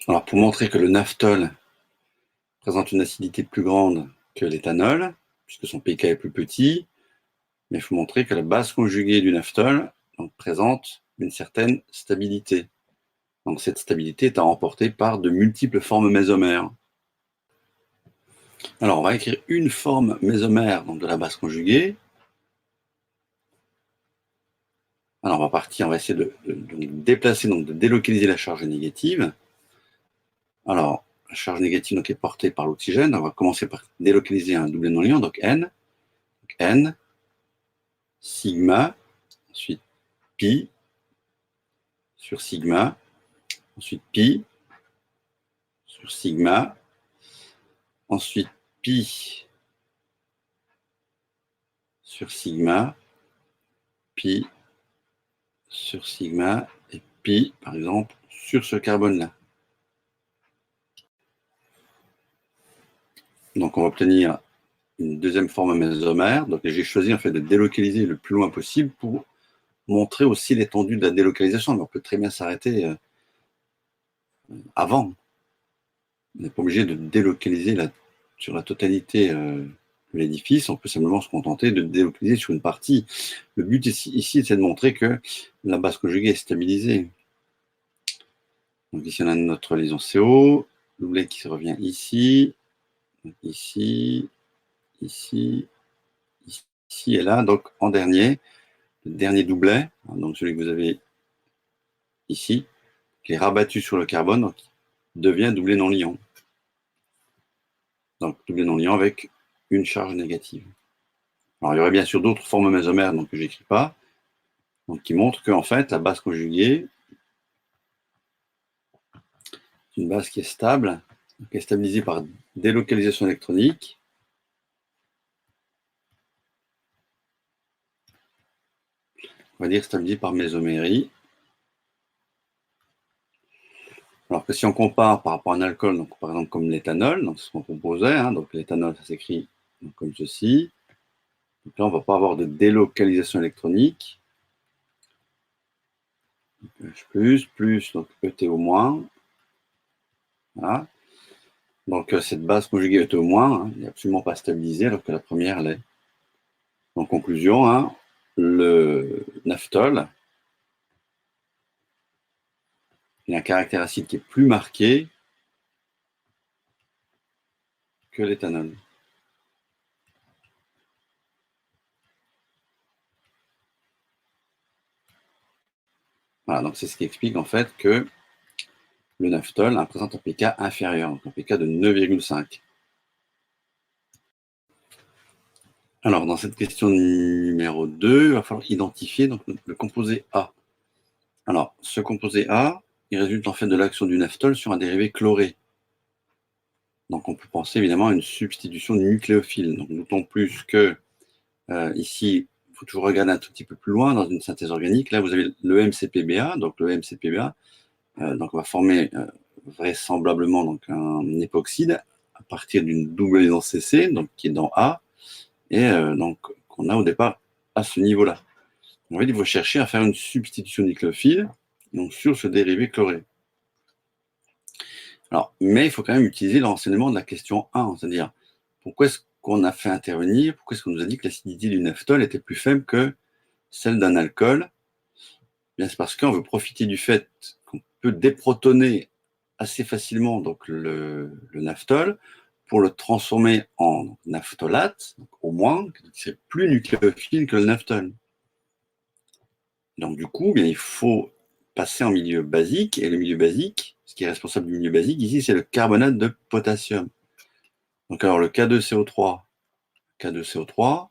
Alors, pour montrer que le naphthol présente une acidité plus grande que l'éthanol, puisque son pK est plus petit, mais il faut montrer que la base conjuguée du naphthol présente une certaine stabilité. Donc, cette stabilité est à remporter par de multiples formes mésomères. Alors, on va écrire une forme mésomère de la base conjuguée. Alors, on va essayer de déplacer, de délocaliser la charge négative. Alors, la charge négative est portée par l'oxygène. On va commencer par délocaliser un doublet non liant, donc N. Donc, N, sigma, ensuite pi sur sigma, ensuite pi sur sigma, ensuite pi sur sigma, pi sur sigma, et pi, par exemple, sur ce carbone-là. Donc, on va obtenir une deuxième forme mésomère. Donc, j'ai choisi en fait de délocaliser le plus loin possible pour montrer aussi l'étendue de la délocalisation. Mais on peut très bien s'arrêter avant. On n'est pas obligé de délocaliser sur la totalité de l'édifice. On peut simplement se contenter de délocaliser sur une partie. Le but ici, c'est de montrer que la base conjuguée est stabilisée. Donc ici, on a notre liaison CO, doublet qui revient ici, ici, ici, ici et là. Donc en dernier, le dernier doublet, donc celui que vous avez ici, qui est rabattu sur le carbone, donc devient doublet non liant. Donc doublet non liant avec une charge négative. Alors il y aurait bien sûr d'autres formes mésomères que je n'écris pas, donc qui montrent qu'en fait la base conjuguée est une base qui est stable, qui est stabilisée par délocalisation électronique. On va dire stabilisée par mésomérie. Alors que si on compare par rapport à un alcool, donc par exemple comme l'éthanol, donc ce qu'on composait, donc l'éthanol, ça s'écrit comme ceci. Donc là, on ne va pas avoir de délocalisation électronique. H+, donc ETO-. Voilà. Donc cette base conjuguée ETO-, n'est absolument pas stabilisée, alors que la première l'est. En conclusion, le naphthol, il a un caractère acide qui est plus marqué que l'éthanol. Voilà, donc c'est ce qui explique en fait que le naphthol présente un pK inférieur, donc un pK de 9,5. Alors, dans cette question numéro 2, il va falloir identifier le composé A. Alors, ce composé A, il résulte en fait de l'action du naphthol sur un dérivé chloré. Donc, on peut penser évidemment à une substitution nucléophile. Donc, d'autant plus que ici, il faut toujours regarder un tout petit peu plus loin dans une synthèse organique. Là, vous avez le MCPBA. Donc, le MCPBA va former vraisemblablement un époxyde à partir d'une double liaison CC, donc qui est dans A, et qu'on a au départ à ce niveau-là. En fait, il faut chercher à faire une substitution nucléophile sur ce dérivé chloré. Alors, mais il faut quand même utiliser le renseignement de la question 1, c'est-à-dire pourquoi est-ce qu'on a fait intervenir, pourquoi est-ce qu'on nous a dit que l'acidité du naphthol était plus faible que celle d'un alcool? Bien, c'est parce qu'on veut profiter du fait qu'on peut déprotoner assez facilement le naphthol pour le transformer en naphtholate, au moins, qui est plus nucléophile que le naphthol. Donc du coup, bien, il faut passer en milieu basique, et le milieu basique, ce qui est responsable du milieu basique ici, c'est le carbonate de potassium. Donc alors le K2CO3, K2CO3,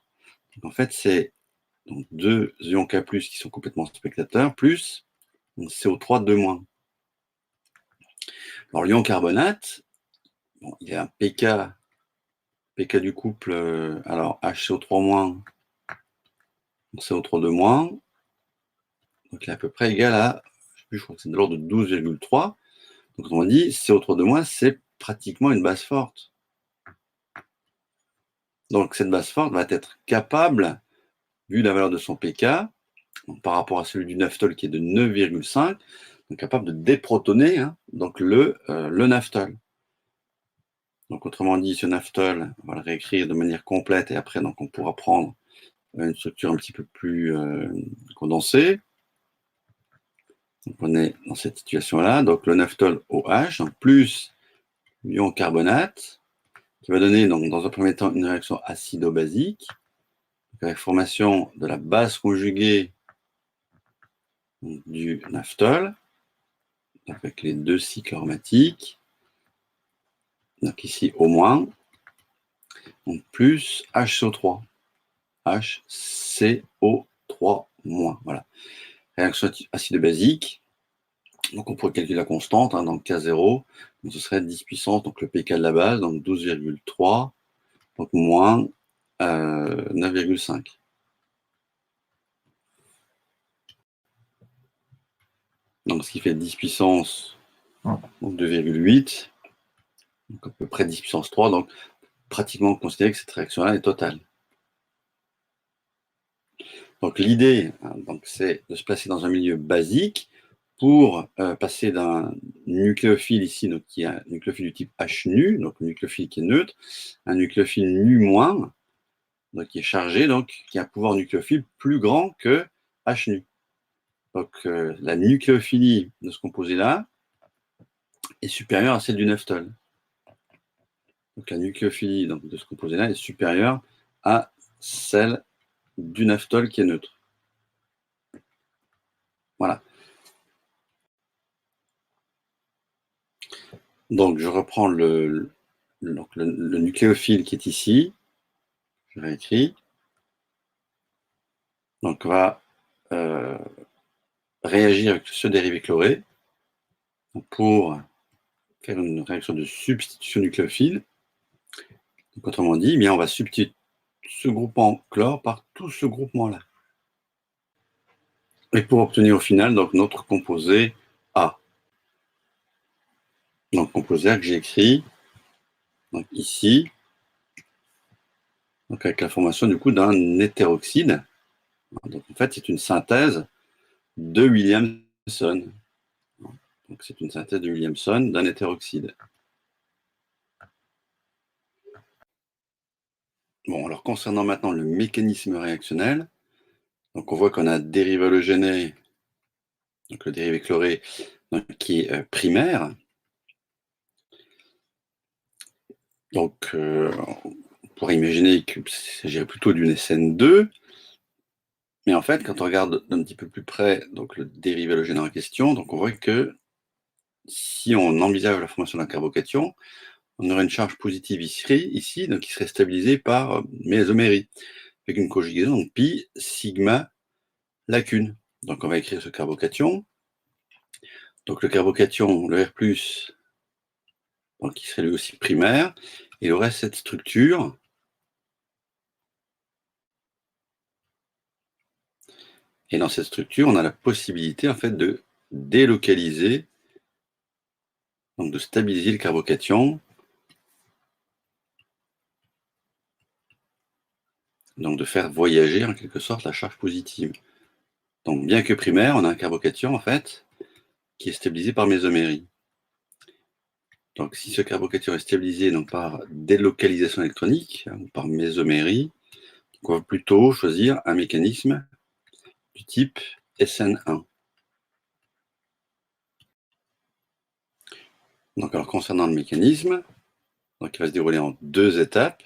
en fait c'est deux ions K+, qui sont complètement spectateurs, plus CO3 2-. Alors l'ion carbonate, il y a un pK du couple, alors HCO3-, CO3 2-, donc il est à peu près égal à, je crois que c'est de l'ordre de 12,3. Donc on dit CO3 2-, c'est pratiquement une base forte. Donc cette base forte va être capable, vu la valeur de son pK, par rapport à celui du naphthol qui est de 9,5, donc capable de déprotoner hein, donc le naphthol. Donc autrement dit, ce naphthol, on va le réécrire de manière complète et après donc on pourra prendre une structure un petit peu plus condensée. Donc on est dans cette situation-là. Donc le naphthol OH plus l'ion carbonate qui va donner donc dans un premier temps une réaction acido-basique avec formation de la base conjuguée du naphthol avec les deux cycles aromatiques. Donc ici au moins, donc plus HCO3. HCO3-. Voilà. Réaction acido-basique. Donc on pourrait calculer la constante, hein, donc K0, donc ce serait 10 puissance, donc le pK de la base, donc 12,3, donc moins 9,5. Donc ce qui fait 10 puissance, donc 2,8, donc à peu près 10 puissance 3, donc pratiquement considérer que cette réaction-là est totale. Donc l'idée, hein, c'est de se placer dans un milieu basique pour passer d'un nucléophile ici, donc qui est un nucléophile du type H nu, donc un nucléophile qui est neutre, un nucléophile nu-, donc qui est chargé, donc qui a un pouvoir nucléophile plus grand que H nu. Donc la nucléophilie de ce composé-là est supérieure à celle du naphthol. Donc la nucléophilie donc, de ce composé-là est supérieure à celle du naphthol qui est neutre. Voilà. Donc je reprends le nucléophile qui est ici. Je réécris. Donc va réagir avec ce dérivé chloré pour faire une réaction de substitution nucléophile. Donc, autrement dit, eh bien, on va substituer ce groupement chlore par tout ce groupement-là. Et pour obtenir au final donc, notre composé A. Donc composé A que j'ai écrit donc, ici, donc, avec la formation du coup d'un hétéroxyde. Donc en fait, c'est une synthèse de Williamson. Donc c'est une synthèse de Williamson d'un hétéroxyde. Bon, alors concernant maintenant le mécanisme réactionnel, donc on voit qu'on a dérivé halogéné, donc le dérivé chloré, donc, qui est primaire. Donc on pourrait imaginer qu'il s'agirait plutôt d'une SN2. Mais en fait, quand on regarde d'un petit peu plus près donc, le dérivé halogène en question, donc on voit que si on envisage la formation d'un carbocation, on aurait une charge positive ici donc qui serait stabilisée par mésomérie, avec une conjugaison, donc pi sigma lacune. Donc on va écrire ce carbocation. Donc le carbocation, le R+, donc qui serait lui aussi primaire, il aurait cette structure. Et dans cette structure, on a la possibilité en fait de délocaliser, donc de stabiliser le carbocation, donc de faire voyager en quelque sorte la charge positive. Donc bien que primaire, on a un carbocation en fait qui est stabilisé par mésomérie. Donc si ce carbocation est stabilisé donc, par délocalisation électronique ou par mésomérie, on va plutôt choisir un mécanisme du type SN1. Donc alors concernant le mécanisme, donc, il va se dérouler en deux étapes.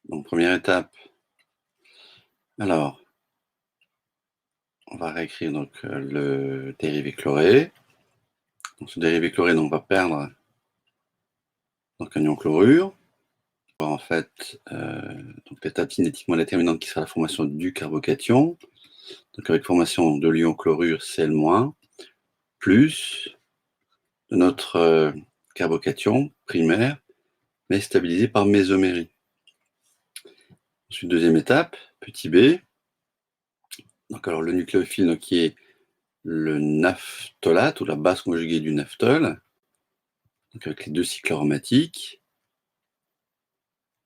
Donc première étape, alors on va réécrire donc, le dérivé chloré. Donc, ce dérivé chloré donc, va perdre donc, un ion chlorure. En fait, donc, l'étape cinétiquement déterminante qui sera la formation du carbocation. Donc avec formation de l'ion chlorure Cl-, plus de notre carbocation primaire, mais stabilisé par mésomérie. Ensuite, deuxième étape, petit b. Donc alors le nucléophile donc, qui est le naphtholate ou la base conjuguée du naphthol, donc avec les deux cycles aromatiques,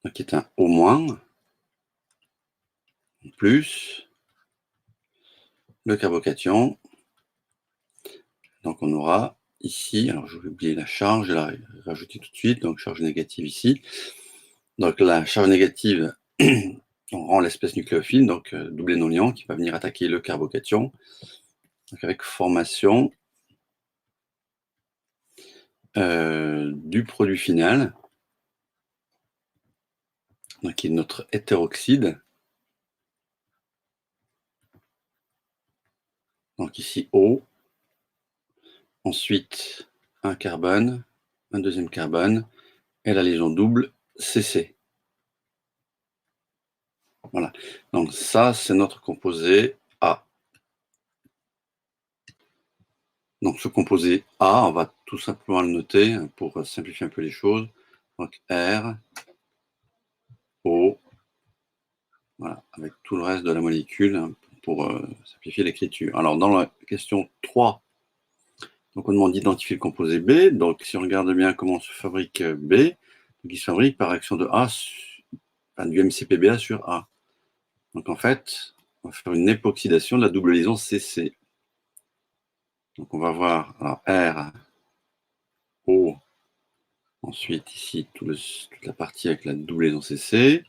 donc qui est un O-, plus le carbocation, Donc on aura ici, alors je vais oublier la charge, je vais la rajouter tout de suite, donc charge négative ici. Donc la charge négative, on rend l'espèce nucléophile, donc doublé non liant, qui va venir attaquer le carbocation. Donc avec formation du produit final, donc qui est notre hétéroxyde. Donc ici O, ensuite un carbone, un deuxième carbone, et la liaison double CC. Voilà, donc ça c'est notre composé A. Donc ce composé A, on va tout simplement le noter pour simplifier un peu les choses. Donc R, O, voilà, avec tout le reste de la molécule pour simplifier l'écriture. Alors dans la question 3, donc on demande d'identifier le composé B. Donc si on regarde bien comment se fabrique B, donc il se fabrique par action de A, du MCPBA sur A. Donc en fait, on va faire une époxydation de la double liaison CC. Donc on va voir alors, R, O, ensuite ici toute la partie avec la double liaison CC,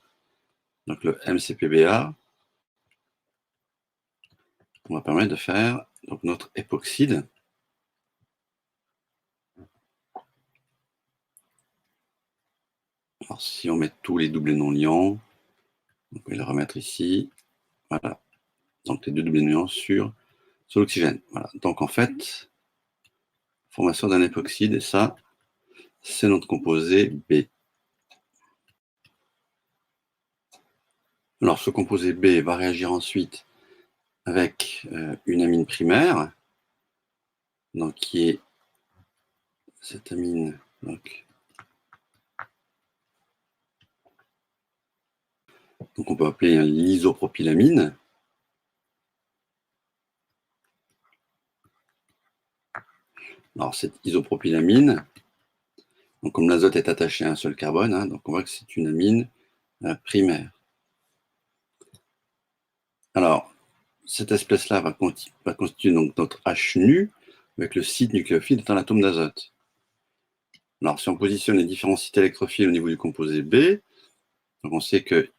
donc le MCPBA. On va permettre de faire donc, notre époxyde. Alors si on met tous les doublés non liants, on va les remettre ici. Voilà. Donc les deux doublés non liants sur l'oxygène. Voilà. Donc en fait, formation d'un époxyde, et ça, c'est notre composé B. Alors ce composé B va réagir ensuite avec une amine primaire, donc qui est cette amine, donc on peut appeler l'isopropylamine. Alors cette isopropylamine, donc comme l'azote est attaché à un seul carbone, donc on voit que c'est une amine primaire. Alors, cette espèce-là va constituer donc notre H nu avec le site nucléophile étant l'atome d'azote. Alors, si on positionne les différents sites électrophiles au niveau du composé B, donc on sait que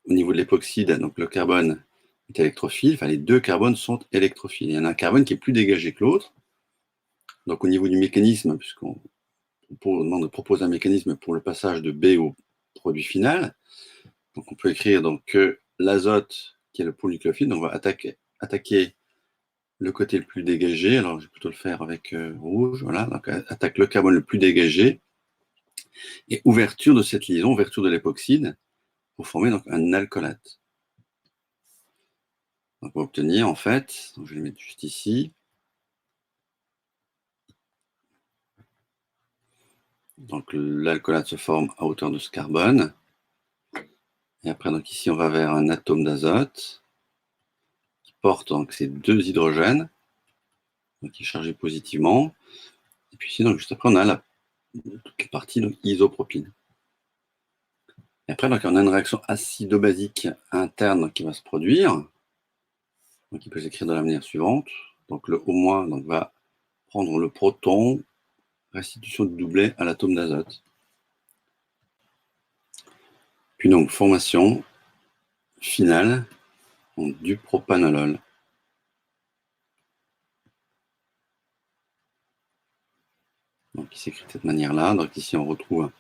au niveau de l'époxyde, donc le carbone est électrophile, enfin les deux carbones sont électrophiles. Il y en a un carbone qui est plus dégagé que l'autre. Donc au niveau du mécanisme, puisqu'on demande de proposer un mécanisme pour le passage de B au produit final, donc on peut écrire donc, que l'azote, qui est le pôle nucléophile, donc on va attaquer le côté le plus dégagé. Alors je vais plutôt le faire avec rouge. Voilà, donc attaque le carbone le plus dégagé et ouverture de cette liaison, ouverture de l'époxyde pour former donc un alcoolate. Donc on va obtenir en fait, donc je vais le mettre juste ici. Donc l'alcoolate se forme à hauteur de ce carbone. Et après, donc ici, on va vers un atome d'azote qui porte donc ces deux hydrogènes, donc qui est chargé positivement. Et puis ici, donc juste après, on a toute la partie donc, isopropyne. Et après, donc, on a une réaction acido-basique interne donc, qui va se produire, donc, qui peut s'écrire de la manière suivante. Donc le O- donc, va prendre le proton, restitution de doublet à l'atome d'azote. Puis donc formation finale donc, du propanolol. Donc qui s'écrit de cette manière-là. Donc ici on retrouve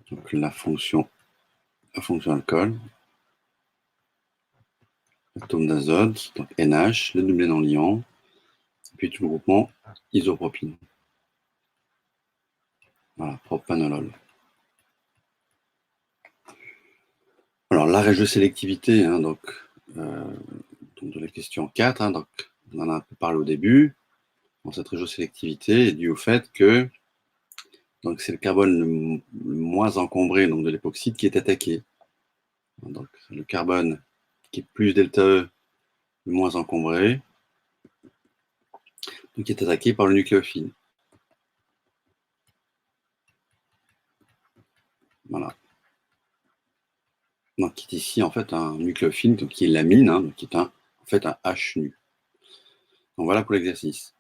donc, la fonction alcool, atome d'azote, donc NH, le doublé non liant, et puis tout le groupement isopropyne. Voilà, propanolol. Alors l'arrêt de sélectivité, donc de la question 4, donc on en a un peu parlé au début. Bon, cette radiosélectivité est due au fait que donc c'est le carbone le moins encombré donc de l'époxyde qui est attaqué. Donc le carbone qui est plus delta E, le moins encombré, donc qui est attaqué par le nucléophile. Voilà. Donc qui est ici en fait un nucléophile, donc qui est l'amine, donc qui est en fait un H nu. Donc voilà pour l'exercice.